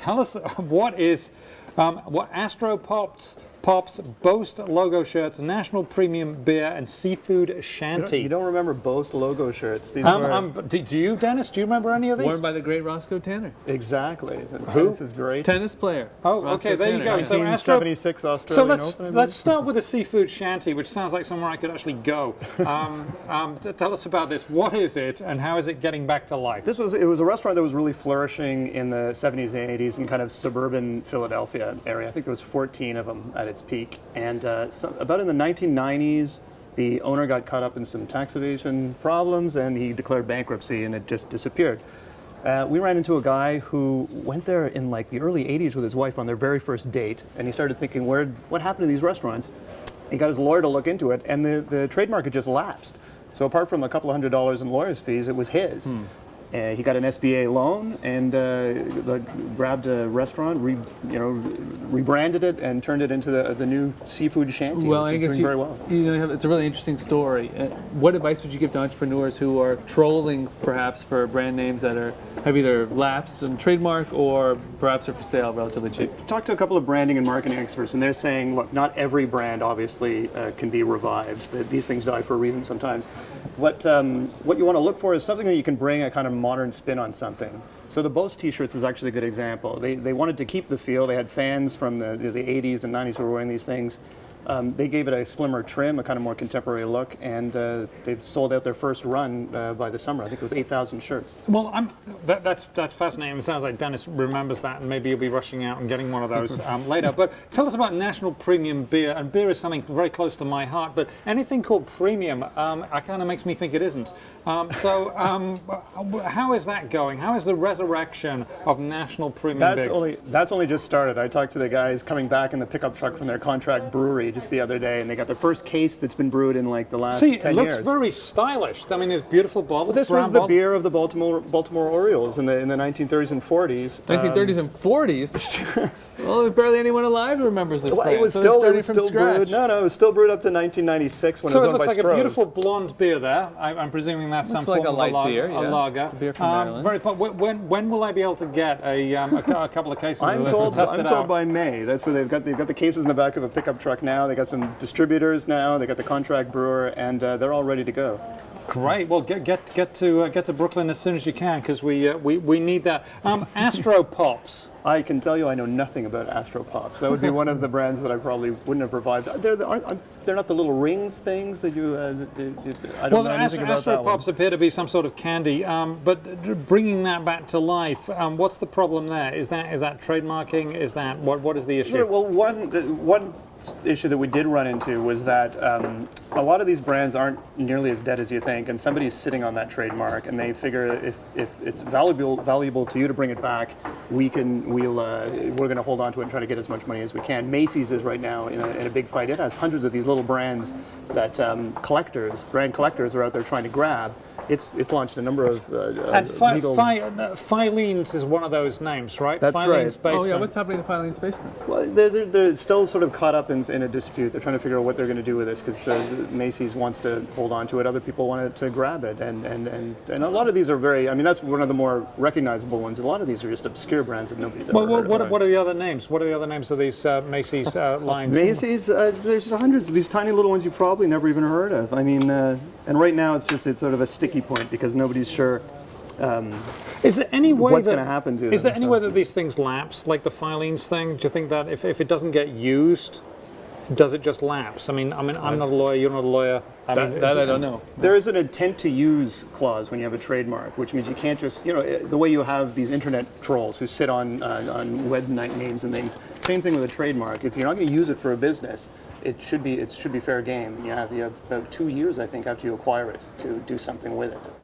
tell us what Astro Pops, Boast logo shirts, National Premium Beer, and Seafood Shanty. You don't remember Boast logo shirts? Do you, Dennis? Do you remember any of these? Worn by the great Roscoe Tanner. Exactly. Who? Tennis is great. Tennis player. Oh, Roscoe okay, there you Tanner. go. So 1976 Australian Open. let's start with the Seafood Shanty, which sounds like somewhere I could actually go. Tell us about this. What is it, and how is it getting back to life? It was a restaurant that was really flourishing in the 70s and 80s in kind of suburban Philadelphia area. I think there was 14 of them at its peak. And about in the 1990s, the owner got caught up in some tax evasion problems, and he declared bankruptcy, and it just disappeared. We ran into a guy who went there in like the early 80s with his wife on their very first date, and he started thinking, what happened to these restaurants? He got his lawyer to look into it, and the trademark had just lapsed. So apart from a couple $100s in lawyer's fees, it was his. He got an SBA loan and grabbed a restaurant, rebranded it, and turned it into the new Seafood Shanty. Well, I guess doing very well. It's a really interesting story. What advice would you give to entrepreneurs who are trolling, perhaps, for brand names that have either lapsed in trademark or perhaps are for sale relatively cheap? Talked to a couple of branding and marketing experts, and they're saying, look, not every brand obviously can be revived. These things die for a reason sometimes. What you want to look for is something that you can bring a kind of modern spin on something. So the Boast t-shirts is actually a good example. They wanted to keep the feel. They had fans from the 80s and 90s who were wearing these things. They gave it a slimmer trim, a kind of more contemporary look, and they've sold out their first run by the summer. I think it was 8,000 shirts. Well, that's fascinating. It sounds like Dennis remembers that, and maybe he'll be rushing out and getting one of those later. But tell us about National Premium Beer, and beer is something very close to my heart, but anything called premium, kind of makes me think it isn't. How is that going? How is the resurrection of National Premium Beer? That's only just started. I talked to the guys coming back in the pickup truck from their contract brewery just the other day, and they got their first case that's been brewed in like the last 10 years. It looks very stylish. I mean, there's beautiful bottles. Well, this was the beer of the Baltimore Orioles in the 1930s and 40s. 1930s and 40s? Well, there's barely anyone alive who remembers this brand. It was still brewed. No, it was still brewed up to 1996 when it was owned by Stroh's. So it looks like a beautiful blonde beer there. I'm presuming that's some form of a light beer, a lager. Beer from Maryland. When will I be able to get a couple of cases of this to test it out? I'm told by May. That's where they've got the cases in the back of a pickup truck now. They got some distributors now. They got the contract brewer, and they're all ready to go. Great. Well, get to Brooklyn as soon as you can, because we need that. Astro Pops. I can tell you I know nothing about Astro Pops. That would be one of the brands that I probably wouldn't have revived. They're not the little rings things that you. I don't know anything about Astro that Pops one. appear to be some sort of candy, but bringing that back to life, what's the problem there? Is that trademarking? Is that what is the issue? Well, one issue that we did run into was that a lot of these brands aren't nearly as dead as you think, and somebody's sitting on that trademark, and they figure if it's valuable to you to bring it back, we're going to hold on to it and try to get as much money as we can. Macy's is right now in a big fight. It has hundreds of these little brands that brand collectors are out there trying to grab. It's launched a number of legal... Filene's is one of those names, right? That's Filene's right. Basement. Oh yeah, what's happening in Filene's basement? Well, they're still sort of caught up in a dispute. They're trying to figure out what they're going to do with this, because Macy's wants to hold on to it. Other people want to grab it, and a lot of these are very. I mean, that's one of the more recognizable ones. A lot of these are just obscure brands that nobody's ever heard of. What are the other names? What are the other names of these Macy's lines? Macy's, there's hundreds of these tiny little ones you've probably never even heard of. I mean, and right now it's sort of a sticky point because nobody's sure. Is there any way what's going to happen to them? Is there any way that these things lapse, like the Filene's thing? Do you think that if it doesn't get used, does it just lapse? I mean, I'm not a lawyer. You're not a lawyer. I don't know. There is an intent to use clause when you have a trademark, which means you can't just, the way you have these internet trolls who sit on web names and things. Same thing with a trademark. If you're not going to use it for a business, it should be fair game. You have about 2 years, I think, after you acquire it to do something with it.